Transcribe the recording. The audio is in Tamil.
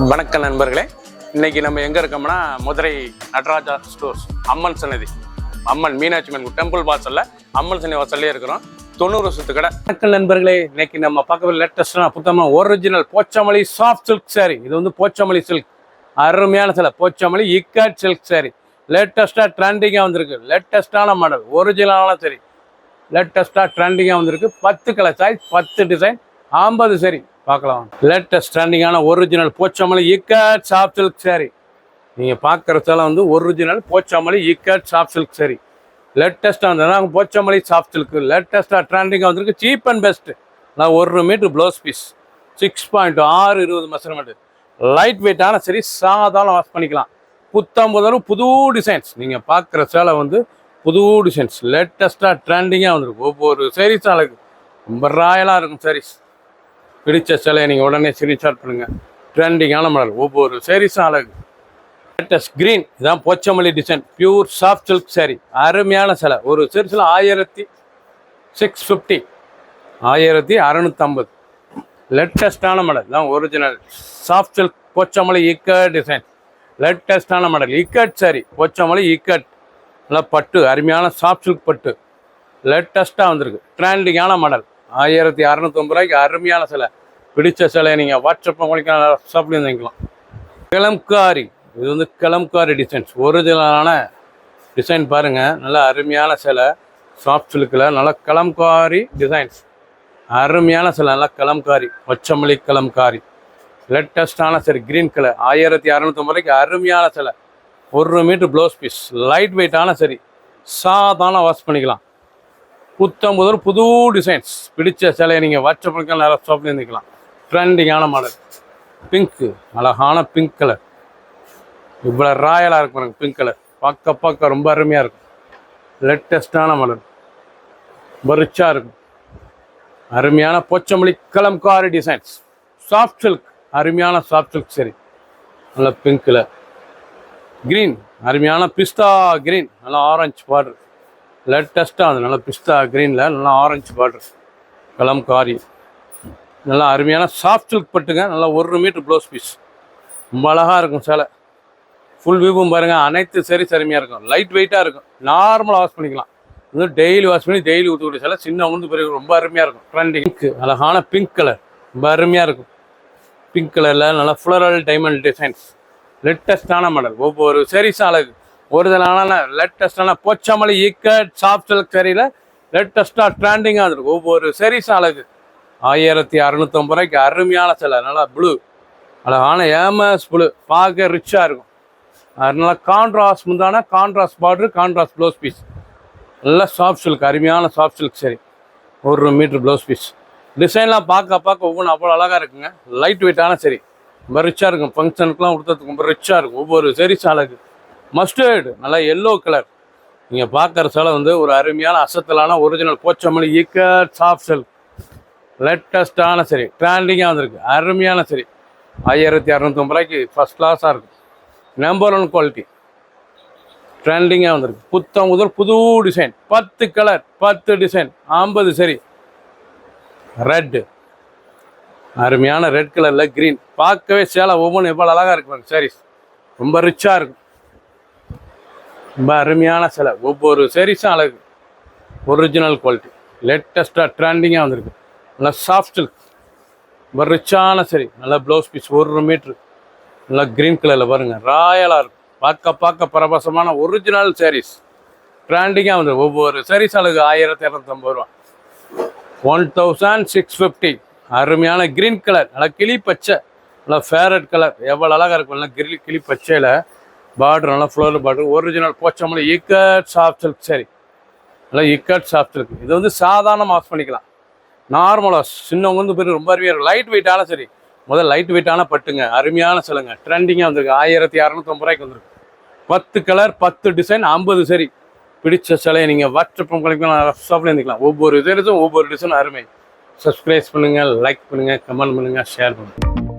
வணக்கம் நண்பர்களே, இன்னைக்கு நம்ம எங்க இருக்கோம்னா மதுரை நடராஜா ஸ்டோர்ஸ் அம்மன் சன்னதி, அம்மன் மீனாட்சி அம்மன் டெம்பிள் வாசல்ல அம்மன் சன்னதி வாசல்லே இருக்கிறோம். 90 வருஷத்து கடை. வணக்கம் நண்பர்களே, இன்னைக்கு நம்ம பார்க்க லேட்டஸ்டான புத்தகமா original Pochampally soft silk sari. இது வந்து போச்சமல்லி சில்க், அருமையான சில போச்சமல்லி இக்காட் சில்க் சாரி. லேட்டஸ்டா ட்ரெண்டிங்கா வந்திருக்கு. லேட்டஸ்டான மாடல், ஒரிஜினலான சரி, லேட்டஸ்டா ட்ரெண்டிங்கா வந்திருக்கு. 10 கலர் சாய்ஸ், 10 டிசைன், 50 சரி பார்க்கலாம். லேட்டஸ்ட் ட்ரெண்டிங்கான original Pochampally ikat soft silk sari. நீங்கள் பார்க்குறதால வந்து original Pochampally ikat soft silk sari. லேட்டஸ்ட்டாக வந்ததுனா போச்சமல்லி சாஃப்ட் சில்க்கு லேட்டஸ்ட்டாக ட்ரெண்டிங்காக வந்திருக்கு. Cheap and best. நான் 1 metre blouse piece 6.6 20 measurement. Light வெயிட்டான சரி, சாதாரண வாஷ் பண்ணிக்கலாம். புத்தம் முதலும் புது டிசைன்ஸ். நீங்கள் பார்க்குற சேலை வந்து புது டிசைன்ஸ், லேட்டஸ்ட்டாக ட்ரெண்டிங்காக வந்திருக்கு. ஒவ்வொரு சாரீஸ் அழகு, ரொம்ப ராயலாக இருக்கும் சாரீஸ். பிடிச்ச சிலையை நீங்கள் உடனே ஸ்க்ரீன்ஷாட் பண்ணுங்கள். ட்ரெண்டிங்கான மாடல், ஒவ்வொரு சாரீஸும் அழகு. லேட்டஸ்ட் க்ரீன், இதான் Pochampally design, pure soft silk sari. அருமையான சிலை. ஒரு சிறுசில் 1650, 1650. லேட்டஸ்டான மாடல், இதான் original soft silk Pochampally ikat design. லேட்டஸ்டான மாடல் இக்கட் சாரி, போச்சமல்லி இக்கட். நல்லா பட்டு, அருமையான சாஃப்ட் சில்க் பட்டு. லேட்டஸ்ட்டாக வந்திருக்கு. ட்ரெண்டிங்கான மாடல், 1650 ரூபாய்க்கு அருமையான சிலை. பிடிச்ச சிலையை நீங்கள் வாட்ஸ்அப்பில் வாட்ஸ்அப்லேயும் வாங்கிக்கலாம். கலம்காரி, இது வந்து கலம்காரி டிசைன்ஸ். ஒரிஜினலான டிசைன் பாருங்கள், நல்லா அருமையான சிலை. சாஃப்ட் சில்கில் நல்லா கலம்காரி டிசைன்ஸ், அருமையான சிலை. நல்லா கலம்காரி, பச்சமல்லி கலம்காரி. லேட்டஸ்டான சரி, க்ரீன் கலர், 1650 ரூபாய்க்கு அருமையான சிலை. 1 மீட்ரு ப்ளவுஸ் பீஸ், லைட் வெயிட்டான சரி, சாதாரண வாஷ் பண்ணிக்கலாம். புத்தம் முதல் புது டிசைன்ஸ். பிடிச்ச சிலையை நீங்கள் வாட்ஸ்அப் பண்ணிக்கலாம், நிறைய ஷாப்லேயும் இருந்துக்கலாம். ட்ரெண்டிங்கான மாடல் பிங்க்கு, அழகான பிங்க் கலர். இவ்வளோ ராயலாக இருக்கும் எனக்கு பிங்க் கலர். பார்க்க ரொம்ப அருமையாக இருக்கும். லேட்டஸ்டான மாடல், ரொம்ப ரிச்சாக இருக்கும். அருமையான Pochampally Kalamkari designs, soft silk, அருமையான சாஃப்ட் சில்க் சரி. நல்ல பிங்க்கில் க்ரீன், அருமையான பிஸ்தா க்ரீன், நல்லா ஆரஞ்சு பார்டர். லேட்டஸ்ட்டாக வந்து நல்லா பிஸ்தா க்ரீனில் நல்லா ஆரஞ்சு பார்டர். கலம்காரி, நல்லா அருமையான சாஃப்ட் சில்க் பட்டுங்க. நல்லா 1 மீட்ரு ப்ளவுஸ் பீஸ், ரொம்ப அழகாக இருக்கும் சேலை. ஃபுல் வியூவும் பாருங்கள், அனைத்து சரி அருமையாக இருக்கும். லைட் வெயிட்டாக இருக்கும். நார்மலாக வாஷ் பண்ணிக்கலாம். வந்து டெய்லி வாஷ் பண்ணி டெய்லி ஊற்றக்கூடிய சேலை. சின்ன உந்து பிறகு ரொம்ப அருமையாக இருக்கும். ட்ரெண்டிங் பிங்க், அழகான பிங்க் கலர், ரொம்ப அருமையாக இருக்கும். பிங்க் கலரில் நல்லா ஃப்ளோரல் டைமண்ட் டிசைன்ஸ். லேட்டஸ்டான மாடல், ஒவ்வொரு சாரீஸும் அழகு. ஒரிஜினலான லேட்டஸ்டான போச்சமல்லி இக்கட் சாஃப்ட் சில்க் சாரியில் லேட்டஸ்ட்டாக ட்ரெண்டிங்காக இருக்கும். ஒவ்வொரு சாரீஸும் அழகு. 1650 ரூபாய்க்கு அருமையான சிலை. நல்லா ப்ளூ, அழகான ஏமஸ் ப்ளூ, பார்க்க ரிச்சாக இருக்கும். அதனால கான்ட்ராஸ்ட் முந்தான, contrast border, contrast blouse piece. நல்லா சாஃப்ட் சில்க், அருமையான சாஃப்ட் சில்க் சரி. 1 மீட்ரு ப்ளவுஸ் பீஸ். டிசைன்லாம் பார்க்க ஒவ்வொன்றும் அவ்வளோ அழகாக இருக்குங்க. லைட் வெயிட்டான சரி, ரொம்ப ரிச்சாக இருக்கும். ஃபங்க்ஷனுக்குலாம் கொடுத்ததுக்கு ரொம்ப ரிச்சாக இருக்கும். ஒவ்வொரு சாரீஸும் அழகு. மஸ்டர்டு, நல்லா எல்லோ கலர். நீங்கள் பார்க்குற சேலை வந்து ஒரு அருமையான அசத்தலான original Pochampally ikat soft silk. லேட்டஸ்டான சரி, ட்ரெண்டிங்காக வந்திருக்கு. அருமையான சரி, 1650 ரூபாய்க்கு ஃபஸ்ட் கிளாஸாக இருக்கும். Number 1 quality. ட்ரெண்டிங்காக வந்திருக்கு. புத்தம் முதல் புது டிசைன், 10 கலர், 10 டிசைன், 50 சரி. ரெட்டு, அருமையான ரெட் கலரில் க்ரீன். பார்க்கவே சேலை ஒவ்வொன்றும் எவ்வளோ அழகாக இருக்கு சாரீஸ். ரொம்ப ரிச்சாக இருக்கும். ரொம்ப அருமையான சிலை. ஒவ்வொரு சாரீஸும் அழகு. Original quality. லேட்டஸ்ட்டாக ட்ரெண்டிங்காக வந்திருக்கு. நல்லா சாஃப்ட் சில்க், ரொம்ப ரிச்சான சரி. நல்லா ப்ளவுஸ் பீஸ் 1 மீட்ரு. நல்லா க்ரீன் கலரில் பாருங்கள், ராயலாக இருக்கும். பார்க்க பரவசமான ஒரிஜினல் சாரீஸ். ட்ரெண்டிங்காக வந்துருக்கு. ஒவ்வொரு சாரீஸ் அழகு. 1250 ரூபா. 1650. அருமையான க்ரீன் கலர், நல்லா கிளி பச்சை, நல்லா ஃபேரட் கலர். எவ்வளோ அழகாக இருக்கும். நல்லா கிளி பச்சையில் பார்டர், நல்லா floral border. Original Pochampally ikat soft silk சரி. நல்லா இக்கட் சாஃப்ட் சில்க். இது வந்து சாதாரணமாக வாஷ் பண்ணிக்கலாம். Normal wash. சின்னவங்க வந்து பெரிய ரொம்ப அருமையாக இருக்கும். லைட் வெயிட்டான சரி. முதல் லைட் வெயிட்டான பட்டுங்க, அருமையான சிலைங்க. ட்ரெண்டிங்காக வந்திருக்கு. 1650 ரூபாய்க்கு வந்திருக்கு. 10 கலர், 10 டிசைன், 50 சரி. பிடிச்ச சிலையை நீங்கள் வாட்ஸ்அப் பண்ணிக்கலாம், ஷாப்லேயே இருந்துக்கலாம். ஒவ்வொரு இதுவும் ஒவ்வொரு டிசைனும் அருமை. சப்ஸ்கிரைப் பண்ணுங்கள், லைக் பண்ணுங்கள், கமெண்ட் பண்ணுங்கள், ஷேர் பண்ணுங்கள்.